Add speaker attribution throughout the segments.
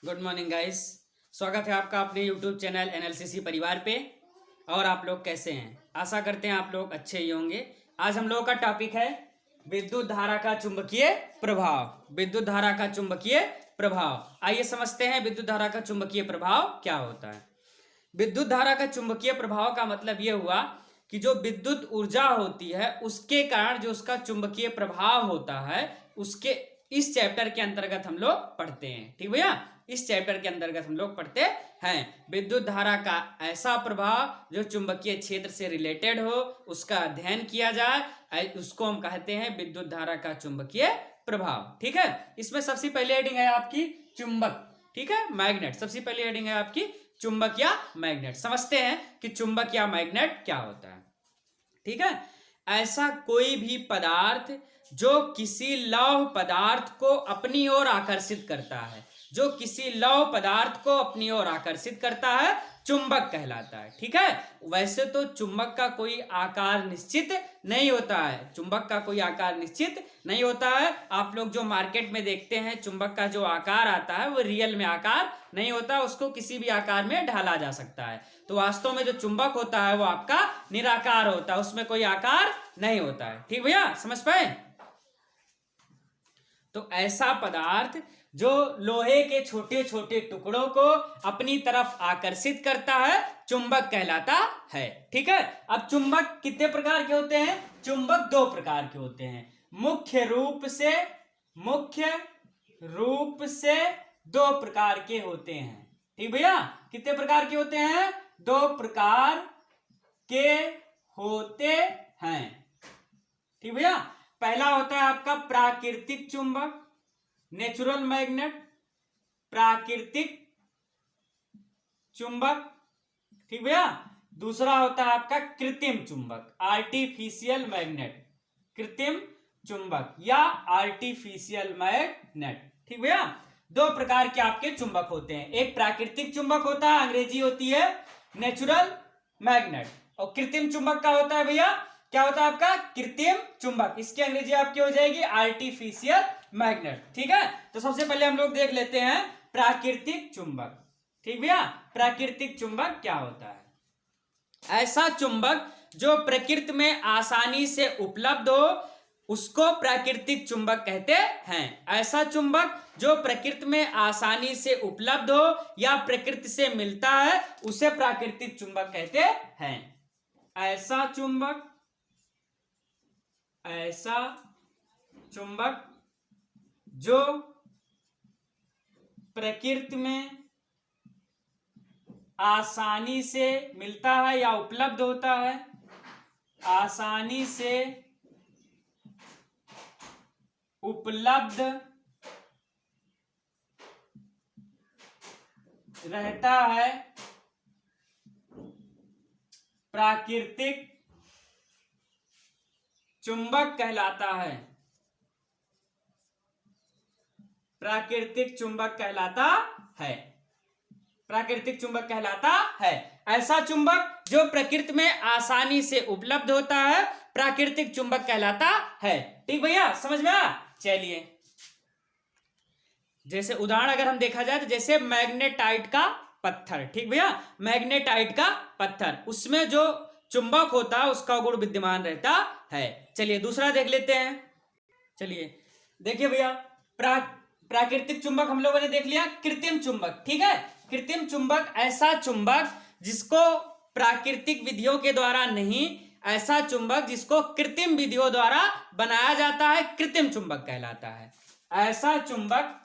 Speaker 1: Good morning guys. स्वागत है आपका अपने यूट्यूब चैनल एनएलसीसी परिवार पे। और आप लोग कैसे हैं? आशा करते हैं आप लोग अच्छे ही होंगे। आज हम लोगों का टॉपिक है विद्युत धारा का चुंबकीय प्रभाव। विद्युत धारा का चुंबकीय प्रभाव, आइए समझते हैं विद्युत धारा का चुंबकीय प्रभाव क्या होता है। विद्युत धारा का चुंबकीय प्रभाव का मतलब यह हुआ कि जो विद्युत ऊर्जा होती है उसके कारण जो उसका चुंबकीय प्रभाव होता है, उसके इस चैप्टर के अंतर्गत हम लोग पढ़ते हैं। ठीक भैया, इस चैप्टर के अंतर्गत हम लोग पढ़ते हैं विद्युत धारा का ऐसा प्रभाव जो चुंबकीय क्षेत्र से रिलेटेड हो, उसका अध्ययन किया जाए, उसको हम कहते हैं विद्युत धारा का चुंबकीय प्रभाव। ठीक है, इसमें सबसे पहले हेडिंग है आपकी चुंबक। ठीक है, मैग्नेट। सबसे पहले हेडिंग है आपकी चुंबक या मैग्नेट। समझते हैं कि चुंबक या मैग्नेट क्या होता है। ठीक है, ऐसा कोई भी पदार्थ जो किसी लौह पदार्थ को अपनी ओर आकर्षित करता है, जो किसी लौह पदार्थ को अपनी ओर आकर्षित करता है, चुंबक कहलाता है। ठीक है, वैसे तो चुंबक का कोई आकार निश्चित नहीं होता है। चुंबक का कोई आकार निश्चित नहीं होता है। आप लोग जो मार्केट में देखते हैं चुंबक का जो आकार आता है वो रियल में आकार नहीं होता, उसको किसी भी आकार में ढाला जा सकता है। तो वास्तव में जो चुंबक होता है वो आपका निराकार होता है, उसमें कोई आकार नहीं होता है। ठीक भैया, समझ पाए? तो ऐसा पदार्थ जो लोहे के छोटे छोटे टुकड़ों को अपनी तरफ आकर्षित करता है, चुंबक कहलाता है। ठीक है, अब चुंबक कितने प्रकार के होते हैं? चुंबक दो प्रकार के होते हैं। मुख्य रूप से दो प्रकार के होते हैं। ठीक भैया, कितने प्रकार के होते हैं? दो प्रकार के होते हैं। ठीक भैया, पहला होता है आपका प्राकृतिक चुंबक, नेचुरल मैग्नेट, प्राकृतिक चुंबक। ठीक भैया, दूसरा होता है आपका कृत्रिम चुंबक, आर्टिफिशियल मैग्नेट, कृत्रिम चुंबक या आर्टिफिशियल मैग्नेट। ठीक भैया, दो प्रकार के आपके चुंबक होते हैं। एक प्राकृतिक चुंबक होता है, अंग्रेजी होती है नेचुरल मैग्नेट, और कृत्रिम चुंबक का होता है भैया, क्या होता है आपका? कृत्रिम चुंबक। इसकी अंग्रेजी आपकी हो जाएगी आर्टिफिशियल मैग्नेट। ठीक है, तो सबसे पहले हम लोग देख लेते हैं प्राकृतिक चुंबक। ठीक भैया, प्राकृतिक चुंबक क्या होता है? ऐसा चुंबक जो प्रकृति में आसानी से उपलब्ध हो उसको प्राकृतिक चुंबक कहते हैं। ऐसा चुंबक जो प्रकृति में आसानी से उपलब्ध हो या प्रकृति से मिलता है उसे प्राकृतिक चुंबक कहते हैं। ऐसा चुंबक जो प्रकृति में आसानी से मिलता है या उपलब्ध होता है, आसानी से उपलब्ध रहता है, प्राकृतिक चुंबक कहलाता है। प्राकृतिक चुंबक कहलाता है। प्राकृतिक चुंबक कहलाता है ऐसा चुंबक जो प्रकृति में आसानी से उपलब्ध होता है, प्राकृतिक चुंबक कहलाता है। ठीक भैया, समझ में आया? चलिए, जैसे उदाहरण अगर हम देखा जाए तो जैसे मैग्नेटाइट का पत्थर। ठीक भैया, मैग्नेटाइट का पत्थर, उसमें जो चुंबक होता है उसका गुण विद्यमान रहता है। चलिए दूसरा देख लेते हैं। चलिए देखिए भैया, प्राकृतिक चुंबक हम लोगों ने देख लिया। कृत्रिम चुंबक, ठीक है, कृत्रिम चुंबक ऐसा चुंबक जिसको प्राकृतिक विधियों के द्वारा नहीं, ऐसा चुंबक जिसको कृत्रिम विधियों द्वारा बनाया जाता है, कृत्रिम चुंबक कहलाता है। ऐसा चुंबक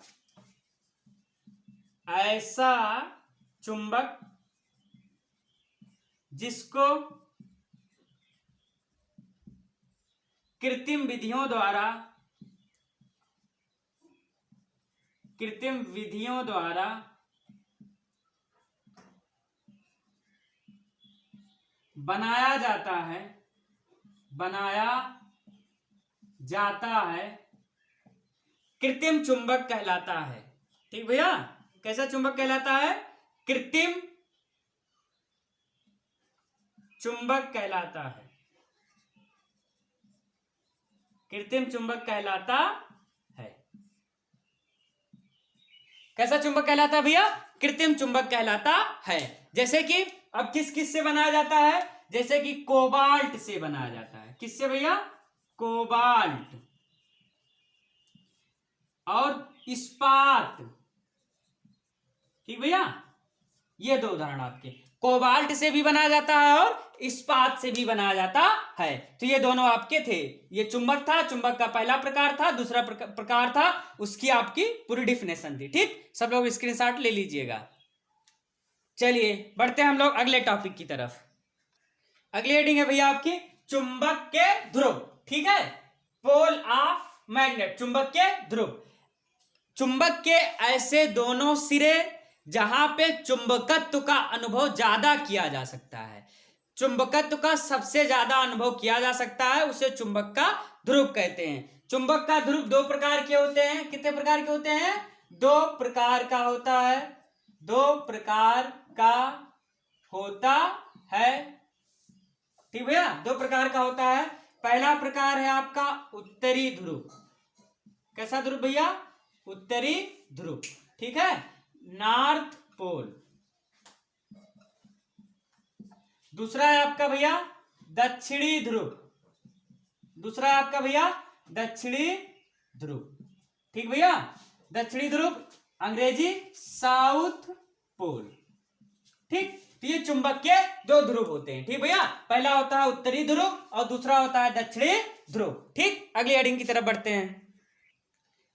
Speaker 1: जिसको कृत्रिम विधियों द्वारा बनाया जाता है, कृत्रिम चुंबक कहलाता है। ठीक भैया, कैसा चुंबक कहलाता है? कृत्रिम चुंबक कहलाता है। कृत्रिम चुंबक कहलाता है। कैसा चुंबक कहलाता है भैया? कृत्रिम चुंबक कहलाता है। जैसे कि अब किस से बनाया जाता है? जैसे कि कोबाल्ट से बनाया जाता है। किससे भैया? कोबाल्ट और इस्पात। ठीक भैया, ये दो उदाहरण आपके। कोबाल्ट से भी बनाया जाता है और इस्पात से भी बनाया जाता है। तो ये दोनों आपके थे। ये चुंबक था, चुंबक का पहला प्रकार था, दूसरा प्रकार था, उसकी आपकी पूरी डिफिनेशन थी। ठीक, सब लोग स्क्रीनशॉट ले लीजिएगा। चलिए बढ़ते हैं हम लोग अगले टॉपिक की तरफ। अगली हेडिंग है भैया आपकी चुंबक के ध्रुव। ठीक है, पोल ऑफ मैग्नेट, चुंबक के ध्रुव। चुंबक के ऐसे दोनों सिरे जहां पे चुंबकत्व का अनुभव ज्यादा किया जा सकता है, चुंबकत्व का सबसे ज्यादा अनुभव किया जा सकता है, उसे चुंबक का ध्रुव कहते हैं। चुंबक का ध्रुव दो प्रकार के होते हैं। कितने प्रकार के होते हैं? दो प्रकार का होता है। दो प्रकार का होता है। ठीक भैया, दो प्रकार का होता है। पहला प्रकार है आपका उत्तरी ध्रुव। कैसा ध्रुव भैया? उत्तरी ध्रुव। ठीक है, नॉर्थ पोल। दूसरा है आपका भैया दक्षिणी ध्रुव। दूसरा है आपका भैया दक्षिणी ध्रुव। ठीक भैया, दक्षिणी ध्रुव अंग्रेजी साउथ पोल। ठीक, तो ये चुंबक के दो ध्रुव होते हैं। ठीक भैया, पहला होता है उत्तरी ध्रुव और दूसरा होता है दक्षिणी ध्रुव। ठीक, अगली हेडिंग की तरफ बढ़ते हैं।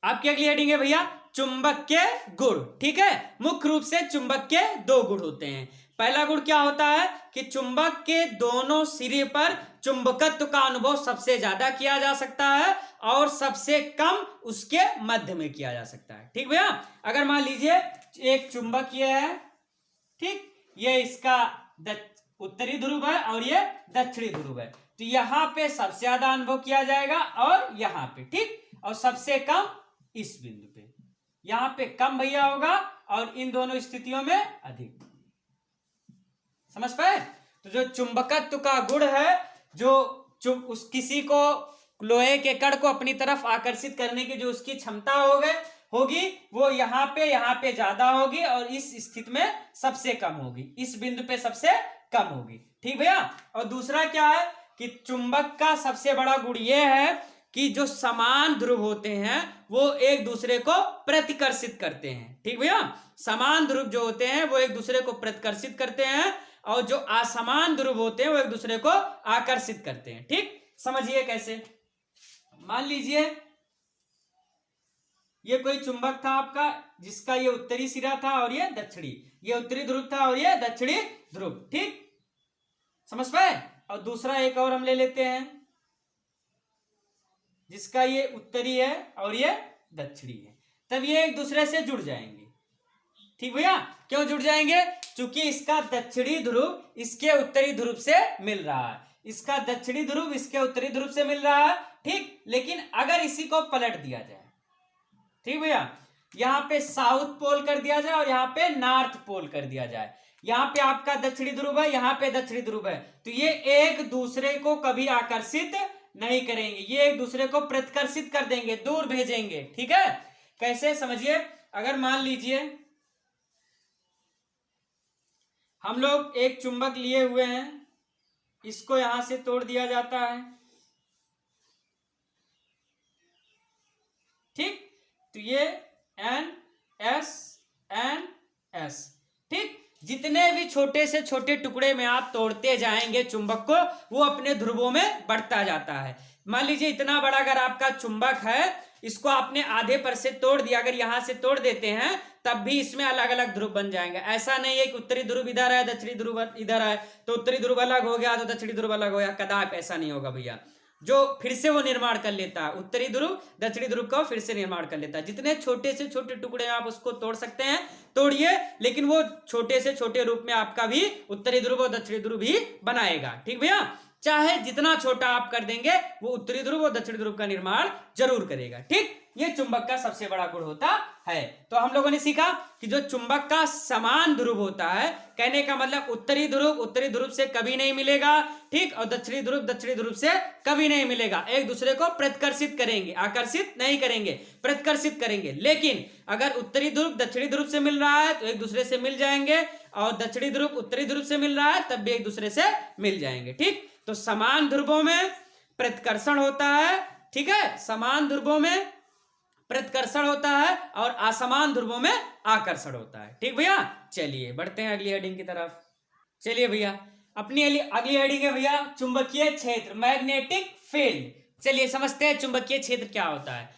Speaker 1: आपकी अगली हेडिंग है भैया चुंबक के गुण। ठीक है, मुख्य रूप से चुंबक के दो गुण होते हैं। पहला गुण क्या होता है कि चुंबक के दोनों सिरे पर चुंबकत्व का अनुभव सबसे ज्यादा किया जा सकता है और सबसे कम उसके मध्य में किया जा सकता है। ठीक भैया, अगर मान लीजिए एक चुंबक ये है, ठीक, ये इसका उत्तरी ध्रुव है और ये दक्षिणी ध्रुव है, तो यहां पे सबसे ज्यादा अनुभव किया जाएगा और यहां पे, ठीक, और सबसे कम इस बिंदु पे। यहां पे कम भैया होगा और इन दोनों स्थितियों में अधिक। समझ पाए? तो जो चुंबकत्व का गुण है, जो उस किसी को लोहे के कण को अपनी तरफ आकर्षित करने की जो उसकी क्षमता होगी वो यहाँ पे ज्यादा होगी और इस स्थिति में सबसे कम होगी, इस बिंदु पे सबसे कम होगी। ठीक भैया, और दूसरा क्या है कि चुंबक का सबसे बड़ा गुण ये है कि जो समान ध्रुव होते हैं वो एक दूसरे को प्रतिकर्षित करते हैं। ठीक भैया, समान ध्रुव जो होते हैं वो एक दूसरे को प्रतिकर्षित करते हैं और जो असमान ध्रुव होते हैं वो एक दूसरे को आकर्षित करते हैं। ठीक, समझिए कैसे। मान लीजिए ये कोई चुंबक था आपका जिसका ये उत्तरी सिरा था और ये दक्षिणी, ये उत्तरी ध्रुव था और ये दक्षिणी ध्रुव। ठीक, समझ पाए? और दूसरा एक और हम ले लेते हैं जिसका ये उत्तरी है और ये दक्षिणी है, तब ये एक दूसरे से जुड़ जाएंगे। ठीक भैया, क्यों जुड़ जाएंगे? क्योंकि इसका दक्षिणी ध्रुव इसके उत्तरी ध्रुव से मिल रहा है, इसका दक्षिणी ध्रुव इसके उत्तरी ध्रुव से मिल रहा है। ठीक, लेकिन अगर इसी को पलट दिया जाए, ठीक भैया, यहाँ पे साउथ पोल कर दिया जाए और यहाँ पे नॉर्थ पोल कर दिया जाए, यहाँ पे आपका दक्षिणी ध्रुव है, यहाँ पे दक्षिणी ध्रुव है, तो ये एक दूसरे को कभी आकर्षित नहीं करेंगे, ये एक दूसरे को प्रतिकर्षित कर देंगे, दूर भेजेंगे। ठीक है, कैसे समझिए? अगर मान लीजिए हम लोग एक चुंबक लिए हुए हैं, इसको यहां से तोड़ दिया जाता है, ठीक, तो ये NS। ठीक, जितने भी छोटे से छोटे टुकड़े में आप तोड़ते जाएंगे चुंबक को, वो अपने ध्रुवों में बढ़ता जाता है। मान लीजिए इतना बड़ा अगर आपका चुंबक है, इसको आपने आधे पर से तोड़ दिया, अगर यहां से तोड़ देते हैं तब भी इसमें अलग अलग ध्रुव बन जाएंगे। ऐसा नहीं है कि उत्तरी ध्रुव इधर है दक्षिणी ध्रुव इधर है तो उत्तरी ध्रुव अलग हो गया तो दक्षिणी ध्रुव अलग हो गया, कदापि ऐसा नहीं होगा भैया। जो फिर से वो निर्माण कर लेता है, उत्तरी ध्रुव दक्षिणी ध्रुव का फिर से निर्माण कर लेता है। जितने छोटे से छोटे टुकड़े आप उसको तोड़ सकते हैं तोड़िए, लेकिन वो छोटे से छोटे रूप में आपका भी उत्तरी ध्रुव और दक्षिणी ध्रुव ही बनाएगा। ठीक भैया, चाहे जितना छोटा आप कर देंगे वो उत्तरी ध्रुव और दक्षिणी ध्रुव का निर्माण जरूर करेगा। ठीक, ये चुंबक का सबसे बड़ा गुण होता है। तो हम लोगों ने सीखा कि जो चुंबक का समान ध्रुव होता है, कहने का मतलब उत्तरी ध्रुव से कभी नहीं मिलेगा, ठीक, और दक्षिणी ध्रुव से कभी नहीं मिलेगा। एक दूसरे को प्रतिकर्षित करेंगे, आकर्षित नहीं करेंगे, प्रतिकर्षित करेंगे। लेकिन अगर उत्तरी ध्रुव दक्षिणी ध्रुव से मिल रहा है तो एक दूसरे से मिल जाएंगे, और दक्षिणी ध्रुव उत्तरी ध्रुव से मिल रहा है तब भी एक दूसरे से मिल जाएंगे। ठीक, तो समान ध्रुवों में प्रतिकर्षण होता है, ठीक है, समान ध्रुवों में प्रतिकर्षण होता है और असमान ध्रुवों में आकर्षण होता है। ठीक भैया, चलिए बढ़ते हैं अगली हेडिंग की तरफ। चलिए भैया, अपनी अगली हेडिंग है भैया चुंबकीय क्षेत्र, मैग्नेटिक फील्ड। चलिए समझते हैं चुंबकीय क्षेत्र क्या होता है।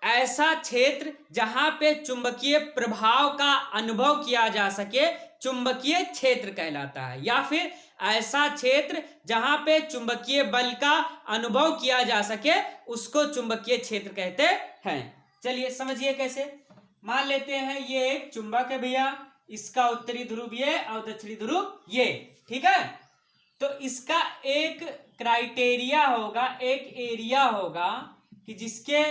Speaker 1: ऐसा क्षेत्र जहां पे चुंबकीय प्रभाव का अनुभव किया जा सके चुंबकीय क्षेत्र कहलाता है, या फिर ऐसा क्षेत्र जहां पे चुंबकीय बल का अनुभव किया जा सके उसको चुंबकीय क्षेत्र कहते हैं। चलिए समझिए कैसे। मान लेते हैं ये एक चुंबक है भैया, इसका उत्तरी ध्रुव ये और दक्षिणी ध्रुव ये, ठीक है। तो इसका एक क्राइटेरिया होगा, एक एरिया होगा कि जिसके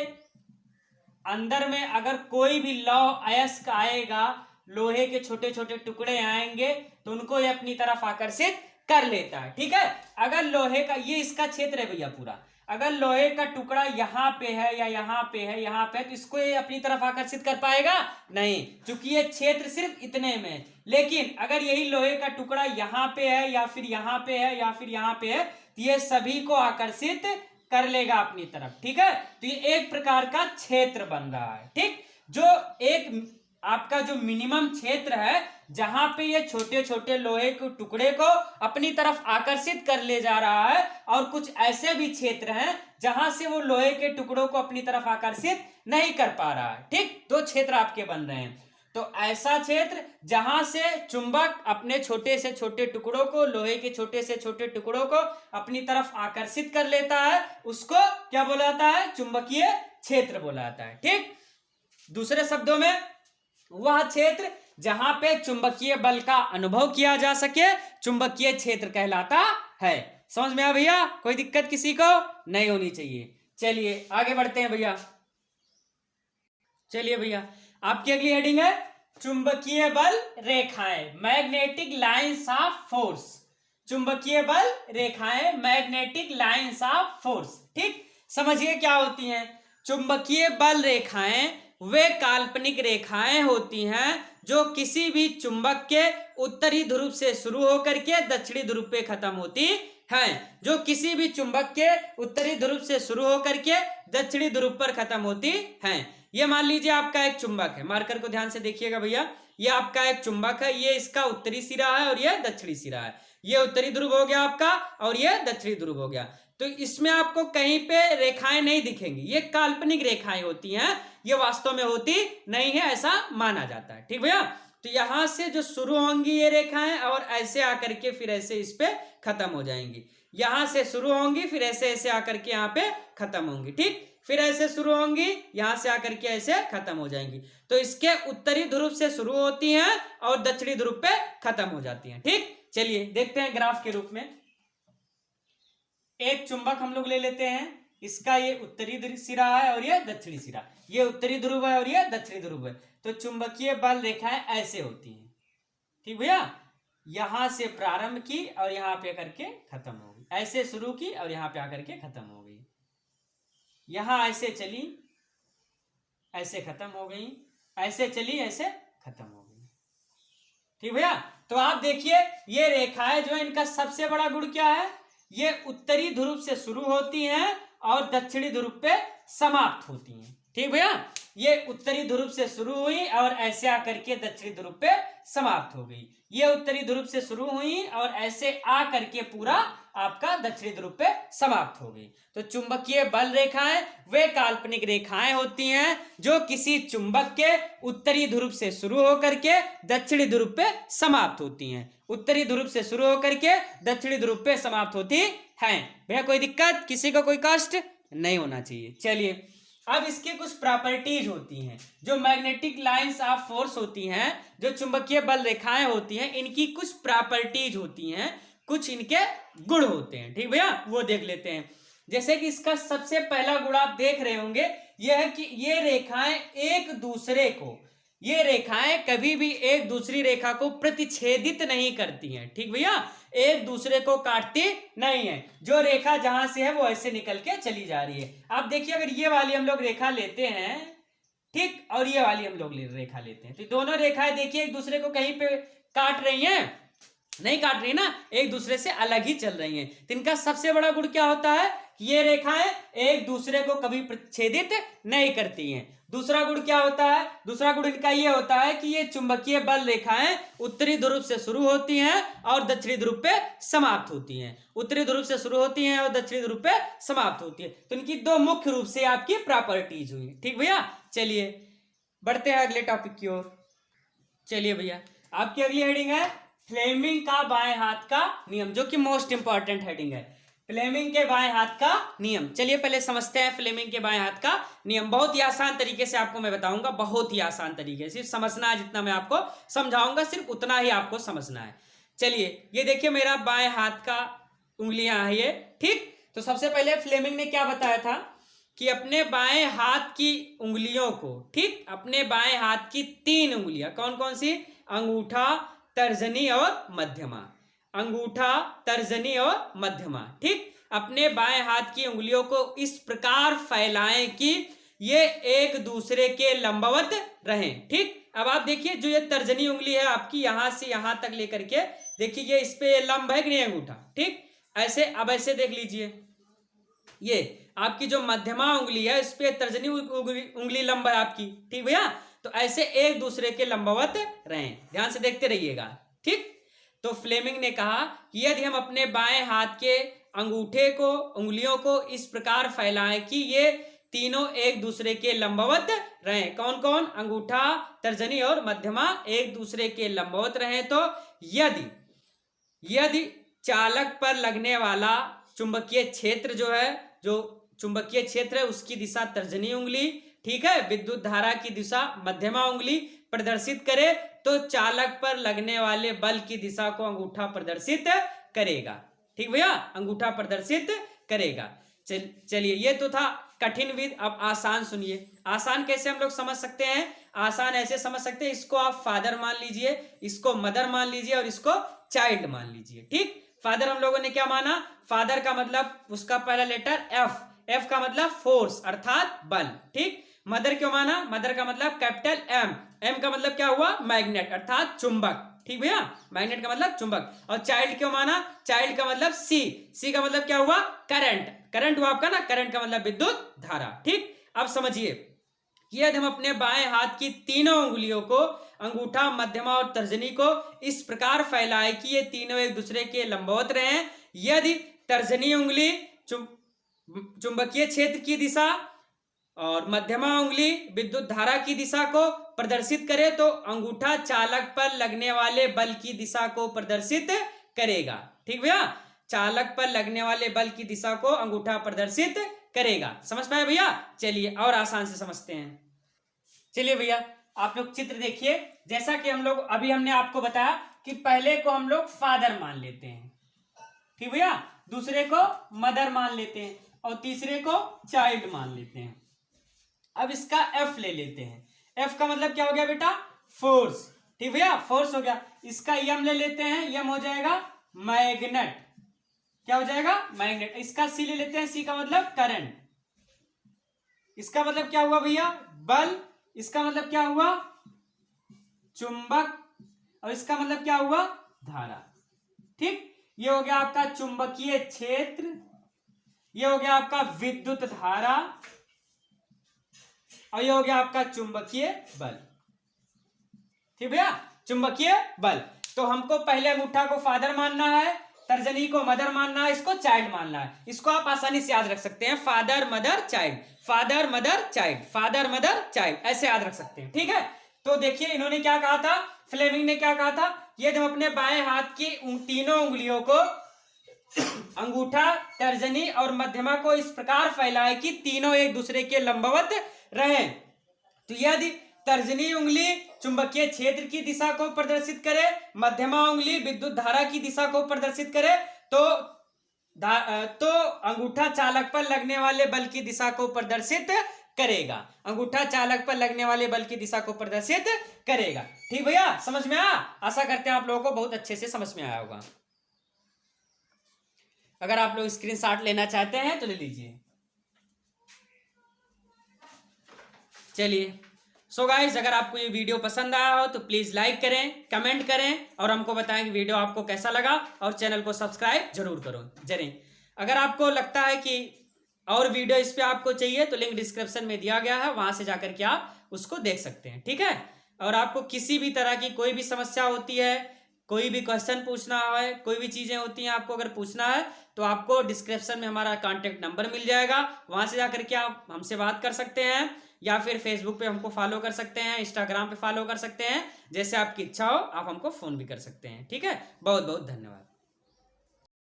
Speaker 1: अंदर में अगर कोई भी लौह अयस्क आएगा, लोहे के छोटे छोटे टुकड़े आएंगे तो उनको ये अपनी तरफ आकर्षित कर लेता है। ठीक है, अगर लोहे का, ये इसका क्षेत्र है भैया पूरा, अगर लोहे का टुकड़ा यहाँ पे है या यहाँ पे है, यहाँ पे है, तो इसको ये अपनी तरफ आकर्षित कर पाएगा नहीं, क्योंकि ये क्षेत्र सिर्फ इतने में। लेकिन अगर यही लोहे का टुकड़ा यहाँ पे है या फिर यहाँ पे है या फिर यहाँ पे है तो ये सभी को आकर्षित कर लेगा अपनी तरफ। ठीक है, तो ये एक प्रकार का क्षेत्र बन रहा है। ठीक, जो एक आपका जो मिनिमम क्षेत्र है जहां पे ये छोटे छोटे लोहे के टुकड़े को अपनी तरफ आकर्षित कर ले जा रहा है, और कुछ ऐसे भी क्षेत्र हैं जहां से वो लोहे के टुकड़ों को अपनी तरफ आकर्षित नहीं कर पा रहा है। ठीक, दो क्षेत्र आपके बन रहे हैं। तो ऐसा क्षेत्र जहां से चुंबक अपने छोटे से छोटे टुकड़ों को, लोहे के छोटे से छोटे टुकड़ों को अपनी तरफ आकर्षित कर लेता है, उसको क्या बोला जाता है? चुंबकीय क्षेत्र बोला जाता है। ठीक, दूसरे शब्दों में वह क्षेत्र जहां पे चुंबकीय बल का अनुभव किया जा सके चुंबकीय क्षेत्र कहलाता है। समझ में आया भैया? कोई दिक्कत किसी को नहीं होनी चाहिए। चलिए आगे बढ़ते हैं भैया। चलिए भैया, आपकी अगली हेडिंग है चुंबकीय बल रेखाएं, मैग्नेटिक लाइंस ऑफ फोर्स। चुंबकीय बल रेखाएं, मैग्नेटिक लाइंस ऑफ फोर्स। ठीक, समझिए क्या होती हैं। चुंबकीय बल रेखाएं वे काल्पनिक रेखाएं होती हैं जो किसी भी चुंबक के उत्तरी ध्रुव से शुरू होकर के दक्षिणी ध्रुव पे खत्म होती हैं, जो किसी भी चुंबक के उत्तरी ध्रुव से शुरू होकर के दक्षिणी ध्रुव पर खत्म होती हैं। ये मान लीजिए आपका एक चुंबक है, मार्कर को ध्यान से देखिएगा भैया, ये आपका एक चुंबक है, ये इसका उत्तरी सिरा है और ये दक्षिणी सिरा है। ये उत्तरी ध्रुव हो गया आपका और ये दक्षिणी ध्रुव हो गया। तो इसमें आपको कहीं पे रेखाएं नहीं दिखेंगी, ये काल्पनिक रेखाएं होती हैं, ये वास्तव में होती नहीं है, ऐसा माना जाता है। ठीक भैया, तो यहां से जो शुरू होंगी ये रेखाएं और ऐसे आकर के फिर ऐसे इस पे खत्म हो जाएंगी। यहां से शुरू होंगी फिर ऐसे ऐसे आकर के यहाँ पे खत्म होंगी। ठीक, फिर ऐसे शुरू होंगी, यहां से आकर के ऐसे खत्म हो जाएंगी। तो इसके उत्तरी ध्रुव से शुरू होती हैं और दक्षिणी ध्रुव पे खत्म हो जाती हैं। ठीक, चलिए देखते हैं ग्राफ के रूप में। एक चुंबक हम लोग ले लेते हैं, इसका ये उत्तरी सिरा है और ये दक्षिणी सिरा, ये उत्तरी ध्रुव है और ये दक्षिणी ध्रुव है। तो चुंबकीय बल रेखाएं ऐसे होती हैं। ठीक भैया, यहां से प्रारंभ की और यहां पे करके खत्म हो गई, ऐसे शुरू की और यहां पे आकर के खत्म हो गई, यहां ऐसे चली ऐसे खत्म हो गई, ऐसे चली ऐसे खत्म हो गई। ठीक भैया, तो आप देखिए ये रेखाएं जो है इनका सबसे बड़ा गुण क्या है, ये उत्तरी ध्रुव से शुरू होती हैं और दक्षिणी ध्रुव पे समाप्त होती हैं। ठीक भैया, ये उत्तरी ध्रुव से शुरू हुई और ऐसे आकर के दक्षिणी ध्रुव पे समाप्त हो गई। ये उत्तरी ध्रुव से शुरू हुई और ऐसे आकर के पूरा आपका दक्षिणी ध्रुव पे समाप्त हो गई। तो चुंबकीय बल रेखाएं वे काल्पनिक रेखाएं होती हैं जो किसी चुंबक के उत्तरी ध्रुव से शुरू होकर के दक्षिणी ध्रुव पे समाप्त होती हैं। उत्तरी ध्रुव से शुरू होकर के दक्षिणी ध्रुव पे समाप्त होती हैं। भैया कोई दिक्कत, किसी को कोई कष्ट नहीं होना चाहिए। चलिए अब इसके कुछ प्रॉपर्टीज होती हैं, जो मैग्नेटिक लाइंस ऑफ फोर्स होती हैं, जो चुंबकीय बल रेखाएं होती हैं, इनकी कुछ प्रॉपर्टीज होती हैं, कुछ इनके गुण होते हैं। ठीक भैया, वो देख लेते हैं। जैसे कि इसका सबसे पहला गुण आप देख रहे होंगे, यह है कि ये रेखाएं कभी भी एक दूसरी रेखा को प्रतिच्छेदित नहीं करती हैं। ठीक भैया, एक दूसरे को काटती नहीं है। जो रेखा जहां से है वो ऐसे निकल के चली जा रही है। आप देखिए, अगर ये वाली हम लोग रेखा लेते हैं, ठीक, और ये वाली हम लोग रेखा लेते हैं, तो दोनों रेखाएं देखिए एक दूसरे को कहीं पे काट रही हैं? नहीं काट रही ना, एक दूसरे से अलग ही चल रही हैं। तो इनका सबसे बड़ा गुण क्या होता है कि ये रेखाएं एक दूसरे को कभी प्रतिच्छेदित नहीं करती हैं। दूसरा गुण क्या होता है? दूसरा गुण इनका ये होता है कि ये चुंबकीय बल रेखाएं उत्तरी ध्रुव से शुरू होती हैं और दक्षिणी ध्रुव पे समाप्त होती हैं। उत्तरी ध्रुव से शुरू होती हैं और दक्षिणी ध्रुव पे समाप्त होती है। तो इनकी दो मुख्य रूप से आपकी प्रॉपर्टीज हुई। ठीक भैया, चलिए बढ़ते हैं अगले टॉपिक की ओर। चलिए भैया, आपकी अगली हेडिंग है फ्लेमिंग का बाएं हाथ का नियम, जो कि मोस्ट इंपॉर्टेंट हेडिंग है। फ्लेमिंग के बाएं हाथ का नियम, चलिए पहले समझते हैं फ्लेमिंग के बाएं हाथ का नियम। बहुत ही आसान तरीके से आपको मैं बताऊंगा, बहुत ही आसान तरीके से। सिर्फ समझना है, जितना मैं आपको समझाऊंगा सिर्फ उतना ही आपको समझना है। चलिए, ये देखिए मेरा बाएं हाथ का उंगलियां है ये, ठीक। तो सबसे पहले फ्लेमिंग ने क्या बताया था कि अपने बाएं हाथ की उंगलियों को, ठीक, अपने बाएं हाथ की 3 उंगलियां, कौन कौन सी? अंगूठा, तर्जनी और मध्यमा। अंगूठा, तर्जनी और मध्यमा, ठीक। अपने बाएं हाथ की उंगलियों को इस प्रकार फैलाएं कि ये एक दूसरे के लंबवत रहें, ठीक। अब आप देखिए, जो ये तर्जनी उंगली है आपकी, यहां से यहां तक लेकर के देखिए, ये इस पे लंब है कि नहीं अंगूठा, ठीक। ऐसे, अब ऐसे देख लीजिए, ये आपकी जो मध्यमा उंगली है इस पे तर्जनी उंगली लंब है आपकी, ठीक भैया। तो ऐसे एक दूसरे के लंबवत रहें, ध्यान से देखते रहिएगा, ठीक। तो फ्लेमिंग ने कहा कि यदि हम अपने बाएं हाथ के अंगूठे को, उंगलियों को इस प्रकार फैलाएं कि ये तीनों एक दूसरे के लंबवत रहें, कौन कौन? अंगूठा, तर्जनी और मध्यमा एक दूसरे के लंबवत रहें, तो यदि चालक पर लगने वाला चुंबकीय क्षेत्र जो है, जो चुंबकीय क्षेत्र है उसकी दिशा तर्जनी उंगली, ठीक है, विद्युत धारा की दिशा मध्यमा उंगली प्रदर्शित करे, तो चालक पर लगने वाले बल की दिशा को अंगूठा प्रदर्शित करेगा, ठीक भैया, अंगूठा प्रदर्शित करेगा। चलिए, ये तो था कठिन विधि। अब आसान सुनिए। आसान कैसे हम लोग समझ सकते हैं? आसान ऐसे समझ सकते हैं, इसको आप फादर मान लीजिए, इसको मदर मान लीजिए और इसको चाइल्ड मान लीजिए, ठीक। फादर हम लोगों ने क्या माना? फादर का मतलब उसका पहला लेटर एफ, एफ का मतलब फोर्स अर्थात बल, ठीक। मदर क्यों माना? मदर का मतलब कैपिटल एम, एम का मतलब क्या हुआ? मैग्नेट अर्थात चुंबक, ठीक भैया, मैग्नेट का मतलब चुंबक। और चाइल्ड क्यों माना? चाइल्ड का मतलब सी, सी का मतलब क्या हुआ? करंट, करंट हुआ आपका ना, करंट का मतलब विद्युत धारा, ठीक। अब समझिए, यदि हम अपने बाएं हाथ की तीनों उंगलियों को, अंगूठा, मध्यमा और तर्जनी को इस प्रकार फैलाए कि ये तीनों एक दूसरे के लंबवत रहें, यदि तर्जनी उंगली चुंबकीय क्षेत्र की दिशा और मध्यमा उंगली विद्युत धारा की दिशा को प्रदर्शित करे, तो अंगूठा चालक पर लगने वाले बल की दिशा को प्रदर्शित करेगा, ठीक भैया। चालक पर लगने वाले बल की दिशा को अंगूठा प्रदर्शित करेगा। समझ पाए भैया? चलिए और आसान से समझते हैं। चलिए भैया, आप लोग चित्र देखिए। जैसा कि हम लोग अभी हमने आपको बताया कि पहले को हम लोग फादर मान लेते हैं, ठीक भैया, दूसरे को मदर मान लेते हैं और तीसरे को चाइल्ड मान लेते हैं। अब इसका एफ ले लेते हैं। एफ का मतलब क्या हो गया बेटा? फोर्स, ठीक भैया, फोर्स हो गया। इसका यम ले लेते हैं, यम हो जाएगा मैग्नेट, क्या हो जाएगा? मैग्नेट। इसका सी ले लेते हैं, सी का मतलब करंट। इसका मतलब क्या हुआ भैया? बल। इसका मतलब क्या हुआ? चुंबक। और इसका मतलब क्या हुआ? धारा, ठीक। ये हो गया आपका चुंबकीय क्षेत्र, ये हो गया आपका विद्युत धारा और ये हो गया आपका चुंबकीय बल, ठीक भैया, चुंबकीय बल। तो हमको पहले अंगूठा को फादर मानना है, तर्जनी को मदर मानना है, इसको चाइल्ड मानना है। इसको आप आसानी से याद रख सकते हैं, father mother child, father mother child, father mother child, ऐसे याद रख सकते हैं, ठीक है। तो देखिए इन्होंने क्या कहा था, फ्लेमिंग ने क्या कहा था, यदि हम अपने बाएं हाथ की तीनों उंगलियों को अंगूठा, तर्जनी और मध्यमा को इस प्रकार फैलाए कि तीनों एक दूसरे के लंबवत रहें, तो यदि तर्जनी उंगली चुंबकीय क्षेत्र की दिशा को प्रदर्शित करे, मध्यमा उंगली विद्युत धारा की दिशा को प्रदर्शित करे, तो अंगूठा चालक पर लगने वाले बल की दिशा को प्रदर्शित करेगा। अंगूठा चालक पर लगने वाले बल की दिशा को प्रदर्शित करेगा। ठीक भैया, समझ में आया? आशा करते हैं आप लोगों को बहुत अच्छे से समझ में आया होगा। अगर आप लोग स्क्रीनशॉट लेना चाहते हैं तो ले लीजिए। चलिए, सो गाइस, अगर आपको ये वीडियो पसंद आया हो तो प्लीज लाइक करें, कमेंट करें और हमको बताएं कि वीडियो आपको कैसा लगा, और चैनल को सब्सक्राइब जरूर करो जरूर। अगर आपको लगता है कि और वीडियो इस पे आपको चाहिए तो लिंक डिस्क्रिप्शन में दिया गया है, वहां से जाकर के आप उसको देख सकते हैं। ठीक है, और आपको किसी भी तरह की कोई भी समस्या होती है, कोई भी क्वेश्चन पूछना है, कोई भी चीजें होती हैं आपको अगर पूछना है, तो आपको डिस्क्रिप्शन में हमारा कॉन्टेक्ट नंबर मिल जाएगा, वहां से जाकर के आप हमसे बात कर सकते हैं, या फिर फेसबुक पे हमको फॉलो कर सकते हैं, इंस्टाग्राम पे फॉलो कर सकते हैं, जैसे आपकी इच्छा हो आप हमको फोन भी कर सकते हैं। ठीक है, बहुत बहुत धन्यवाद।